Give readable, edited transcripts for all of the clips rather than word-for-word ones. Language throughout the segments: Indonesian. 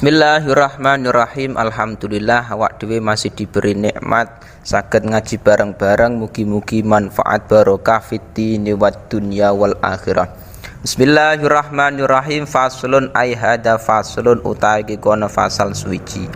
Bismillahirrahmanirrahim. Alhamdulillah awak dhewe masih diberi nikmat saged ngaji bareng-bareng, mugi-mugi manfaat barokah fiddini wad dunya wal akhirah. Bismillahirrahmanirrahim. Faslun ay hada faslun utawi kono fasal suwiji.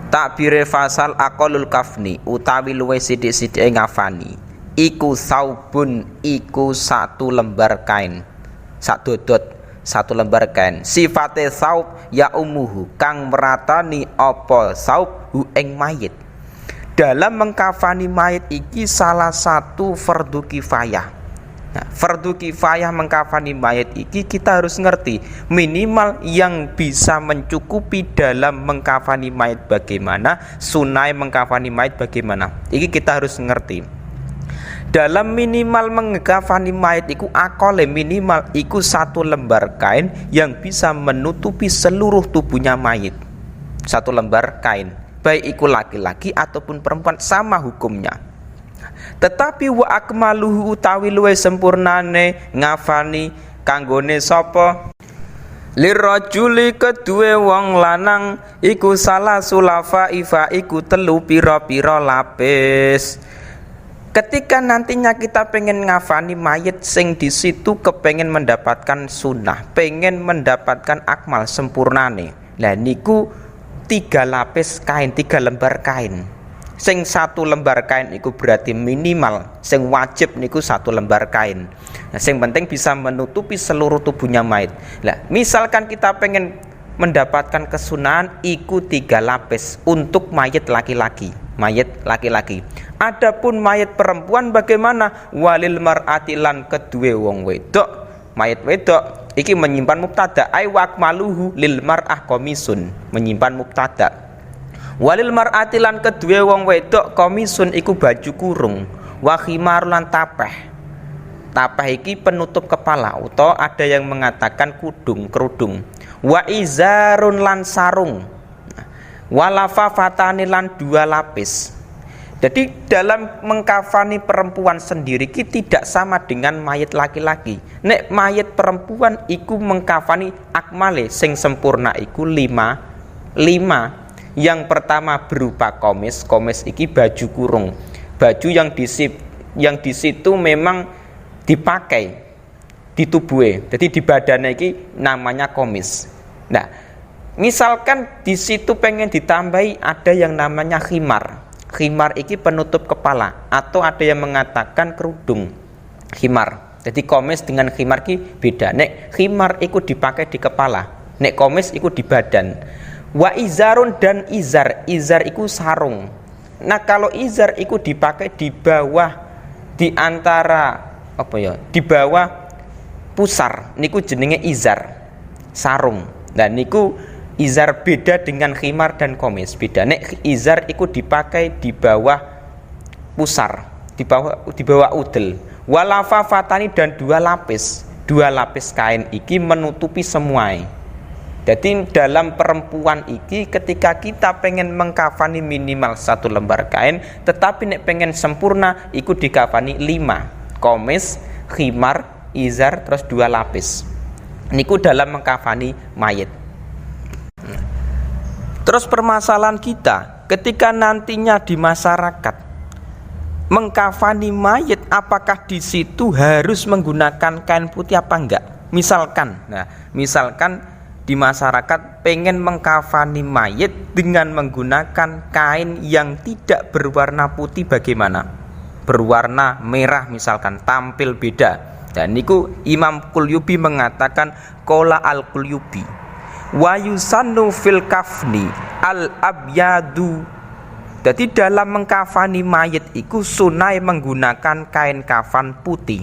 Takbire fasal aqalul kafni utawi luwih sithik-sithike ngafani. Iku saubun iku satu lembar kain. Sak dodot satu lembar kain. Sifate saub ya umuhu kang meratani apa saub hu ing mayit. Dalam mengkafani mayit iki salah satu fardu kifayah. Nah, fardu kifayah mengkafani mayit iki kita harus ngerti minimal yang bisa mencukupi dalam mengkafani mayit bagaimana, sunai mengkafani mayit bagaimana. Iki kita harus ngerti. Dalam minimal mengkafani mayit iku akole minimal iku satu lembar kain yang bisa menutupi seluruh tubuhnya mayit. Satu lembar kain, baik iku laki-laki ataupun perempuan sama hukumnya. Tetapi wa akmaluhu utawi luwih sempurnane ngafani kanggone sapa? Lirajuli kedue wong lanang iku salah sulafa ifa iku telu pira-pira lapis. Ketika nantinya kita pengen ngafani mayit sing di situ kepengen mendapatkan sunnah, pengen mendapatkan akmal sempurnane. Lah niku 3 lapis kain, 3 lembar kain. Sing 1 lembar kain iku berarti minimal, sing wajib niku 1 lembar kain. Nah, sing penting bisa menutupi seluruh tubuhnya mayit. Lah, misalkan kita pengen mendapatkan kesunahan iku 3 lapis untuk mayit laki-laki. Adapun mayit perempuan bagaimana? Walil mar'ati lan kedue wong wedok. Mayit wedok iki menyimpan mubtada ai waqmaluhu lil mar'ah komisun, menyimpan mubtada. Walil mar'ati lan kedue wong wedok komisun iku baju kurung, wa khimar lan tapeh. Tapeh iki penutup kepala utawa ada yang mengatakan kerudung. Wa izarun lan sarung. Walafa fatani lan 2 lapis. Jadi dalam mengkafani perempuan sendiri kita tidak sama dengan mayit laki-laki. Nek mayit perempuan iku mengkafani akmale sing sempurna iku 5. Yang pertama berupa komis iki baju kurung. Baju yang di situ memang dipakai di tubuhnya. Jadi di badannya iki namanya komis. Nah, misalkan di situ pengen ditambahi ada yang namanya khimar. Khimar iki penutup kepala atau ada yang mengatakan kerudung. Khimar. Jadi komis dengan khimar ki beda. Nek khimar iku dipakai di kepala, nek komis iku di badan. Wa izarun dan izar. Izar iku sarung. Nah, kalau izar iku dipakai di bawah di antara di bawah pusar niku jenenge izar. Sarung. Nah niku izar beda dengan khimar dan komis. Beda. Nek izar iku dipakai di bawah pusar, di bawah udel. Walafa fatani dan 2 lapis. 2 lapis kain iki menutupi semuanya. Jadi dalam perempuan iki ketika kita pengen mengkafani minimal 1 lembar kain, tetapi nek pengen sempurna iku dikafani 5. Komis, khimar, izar terus 2 lapis. Niku dalam mengkafani mayit. Terus permasalahan kita ketika nantinya di masyarakat mengkafani mayit, apakah di situ harus menggunakan kain putih apa enggak? Misalkan di masyarakat pengen mengkafani mayit dengan menggunakan kain yang tidak berwarna putih bagaimana? Berwarna merah misalkan, tampil beda. Dan niku Imam Qulyubi mengatakan qala al-Qulyubi wa yusannu fil kafni al-abyadu. Jadi dalam mengkafani mayit iku sunai menggunakan kain kafan putih.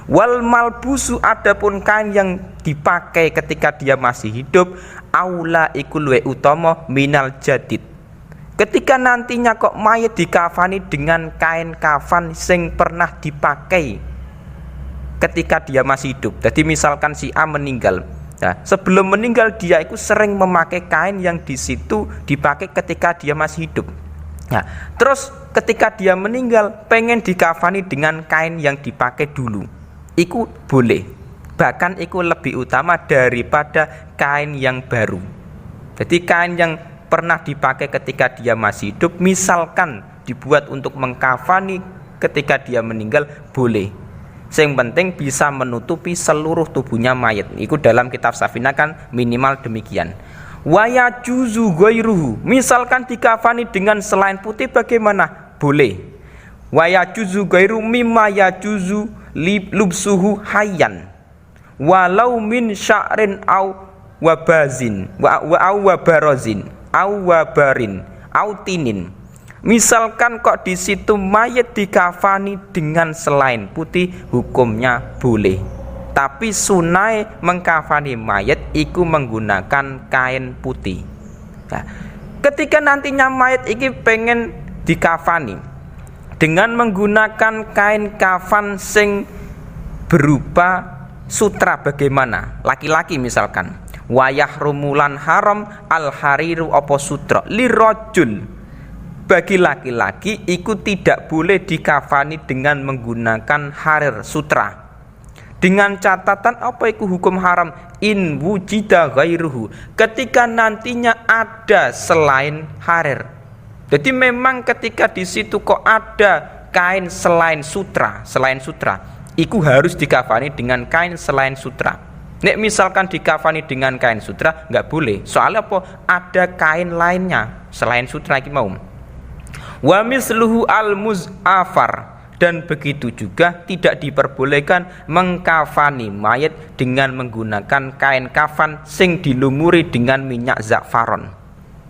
Wal malbusu adapun kain yang dipakai ketika dia masih hidup aula iku luwih utama minal jadid. Ketika nantinya kok mayit dikafani dengan kain kafan sing pernah dipakai ketika dia masih hidup. Jadi misalkan si A meninggal. Nah, sebelum meninggal dia itu sering memakai kain yang di situ dipakai ketika dia masih hidup. Nah, terus ketika dia meninggal pengen dikafani dengan kain yang dipakai dulu. Iku boleh. bahkan iku lebih utama daripada kain yang baru. Jadi kain yang pernah dipakai ketika dia masih hidup, misalkan dibuat untuk mengkafani ketika dia meninggal, boleh. Yang penting bisa menutupi seluruh tubuhnya mayat. Itu dalam kitab Safina kan minimal demikian. Wa yajuzu ghairuhu, misalkan dikafani dengan selain putih bagaimana? Boleh. Wa yajuzu ghairu mimma yajuzu lubsuhu hayyan walau min sya'rin au wabazin au wabarozin au wabarin au tinin. Misalkan kok di situ mayat dikafani dengan selain putih, hukumnya boleh. Tapi sunai mengkafani mayat iku menggunakan kain putih. Nah, ketika nantinya mayat iki pengen dikafani dengan menggunakan kain kafan sing berupa sutra, bagaimana? Laki-laki misalkan, wayah rumulan haram al hariru opo sutra lirojul, bagi laki-laki iku tidak boleh dikafani dengan menggunakan harir sutra. Dengan catatan apa itu hukum haram? In wujida ghairuhu, ketika nantinya ada selain harir. Jadi memang ketika di situ kok ada kain selain sutra, iku harus dikafani dengan kain selain sutra. Nek misalkan dikafani dengan kain sutra nggak boleh. Soalnya apa? Ada kain lainnya selain sutra iki mau. Wa misluhu al-muz'afar, dan begitu juga tidak diperbolehkan mengkafani mayat dengan menggunakan kain kafan sing dilumuri dengan minyak za'faron.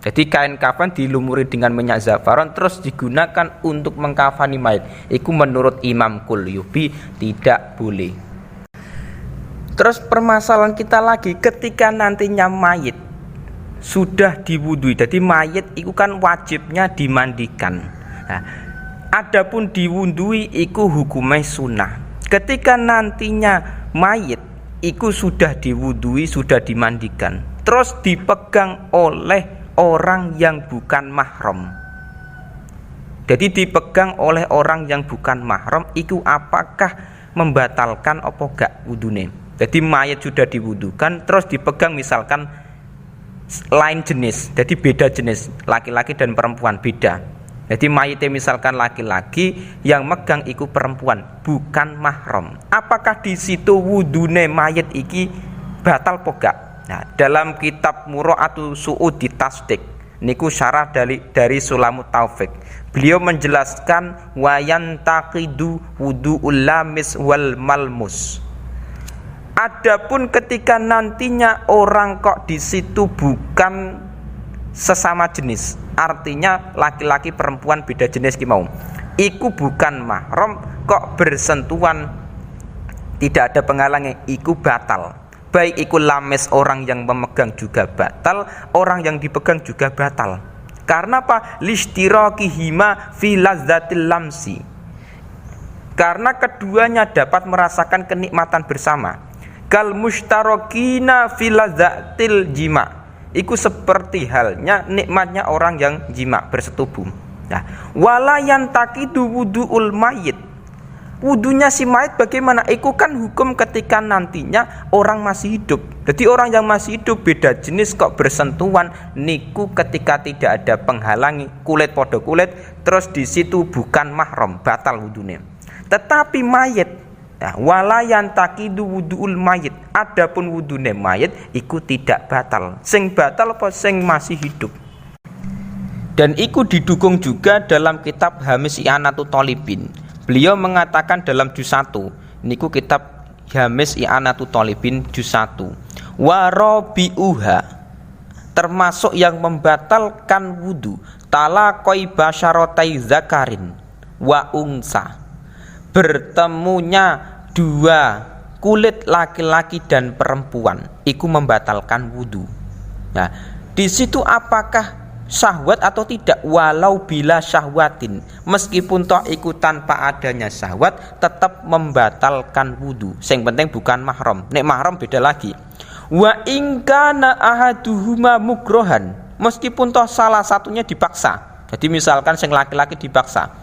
Jadi kain kafan dilumuri dengan minyak za'faron terus digunakan untuk mengkafani mayat. Itu menurut Imam Qulyubi tidak boleh. Terus permasalahan kita lagi, ketika nantinya mayat sudah diwudui. Jadi mayat itu kan wajibnya dimandikan. Nah, adapun diwudui iku hukumnya sunnah. Ketika nantinya mayit iku sudah diwudui, sudah dimandikan, terus dipegang oleh orang yang bukan mahram. Jadi dipegang oleh orang yang bukan mahram, iku apakah membatalkan apa gak wudune? Jadi mayit sudah diwudukan, terus dipegang misalkan lain jenis, jadi beda jenis, laki-laki dan perempuan beda. Jadi mayitnya misalkan laki-laki, yang megang iku perempuan, bukan mahram. Apakah di situ wudune mayit iki batal pogak? Nah, dalam kitab Mura'atu Su'udi Tasdik, niku syarah dari Sulamut Taufik. Beliau menjelaskan wayan taqidu wudu'ul lamis wal malmus. Adapun ketika nantinya orang kok di situ bukan sesama jenis, artinya laki-laki perempuan beda jenis ki mau, iku bukan mahram kok bersentuhan tidak ada penghalangnya, iku batal. Baik iku lames, orang yang memegang juga batal, orang yang dipegang juga batal. Karena apa? Lishtirakihima fi lazzatil lamsi, karena keduanya dapat merasakan kenikmatan bersama. Kal mushtarakina fi lazzatil jima, iku seperti halnya nikmatnya orang yang jima bersetubuh. Nah, walayan takidu wudu'ul mayit, wudunya si mayit bagaimana? Iku kan hukum ketika nantinya orang masih hidup. Jadi orang yang masih hidup beda jenis kok bersentuhan, niku ketika tidak ada penghalangi, kulit podo kulit, terus di situ bukan mahram, batal wudunya. Tetapi mayit, nah, walayan takidu wudu'ul mayit, adapun wudune mayit iku tidak batal. Sing batal apa? Sing masih hidup. Dan iku didukung juga dalam kitab Hamis I'anatul Thalibin. Beliau mengatakan dalam juz 1, niku kitab Hamis I'anatul Thalibin juz 1, wa rabi'uha, termasuk yang membatalkan wudu, talaqai basyaratai zakarin wa unsa, bertemunya dua kulit laki-laki dan perempuan, iku membatalkan wudu. Nah, di situ apakah syahwat atau tidak? Walau bila syahwatin, meskipun toh iku tanpa adanya syahwat, tetap membatalkan wudu. Yang penting bukan mahram. Nek mahram beda lagi. Wa ingkana ahaduhuma mukrohan, meskipun toh salah satunya dipaksa. Jadi misalkan sing laki-laki dipaksa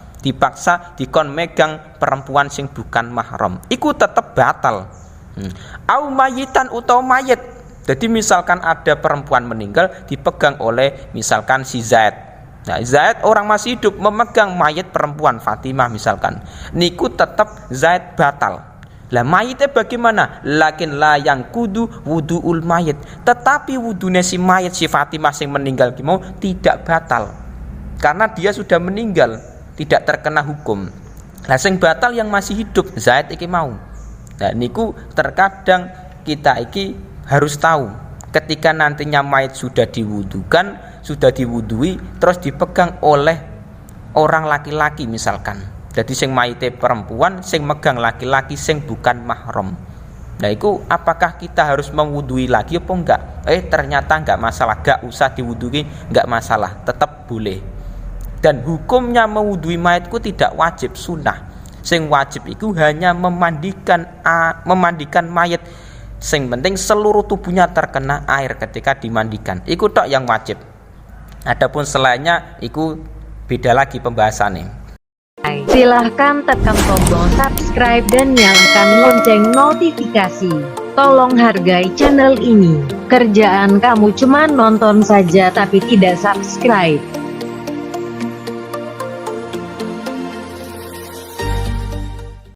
dikon megang perempuan sing bukan mahram, iku tetap batal. Au mayitan utawa mayit. Jadi misalkan ada perempuan meninggal dipegang oleh misalkan si Zaid. Nah, Zaid orang masih hidup memegang mayit perempuan Fatimah misalkan. Niku tetap Zaid batal. Lah mayitnya bagaimana? Lakin la yang kudu wuduul mayit. Tetapi wudunya si mayit si Fatimah yang meninggal mau tidak batal. Karena dia sudah meninggal, tidak terkena hukum. Lah sing batal yang masih hidup Zaid iki mau. Nah niku terkadang kita iki harus tahu ketika nantinya mayit sudah diwudukan, sudah diwudui terus dipegang oleh orang laki-laki misalkan. Jadi sing mayite perempuan, sing megang laki-laki sing bukan mahram. Nah itu apakah kita harus mewudui lagi apa enggak? Ternyata enggak masalah, enggak usah diwudui, enggak masalah, tetap boleh. Dan hukumnya mewudui mayitku tidak wajib, sunnah. Sing wajib itu hanya memandikan mayit. Sing penting seluruh tubuhnya terkena air ketika dimandikan. Iku tok yang wajib. Adapun selainnya iku beda lagi pembahasannya. Silahkan tekan tombol subscribe dan nyalakan lonceng notifikasi. Tolong hargai channel ini. Kerjaan kamu cuma nonton saja tapi tidak subscribe.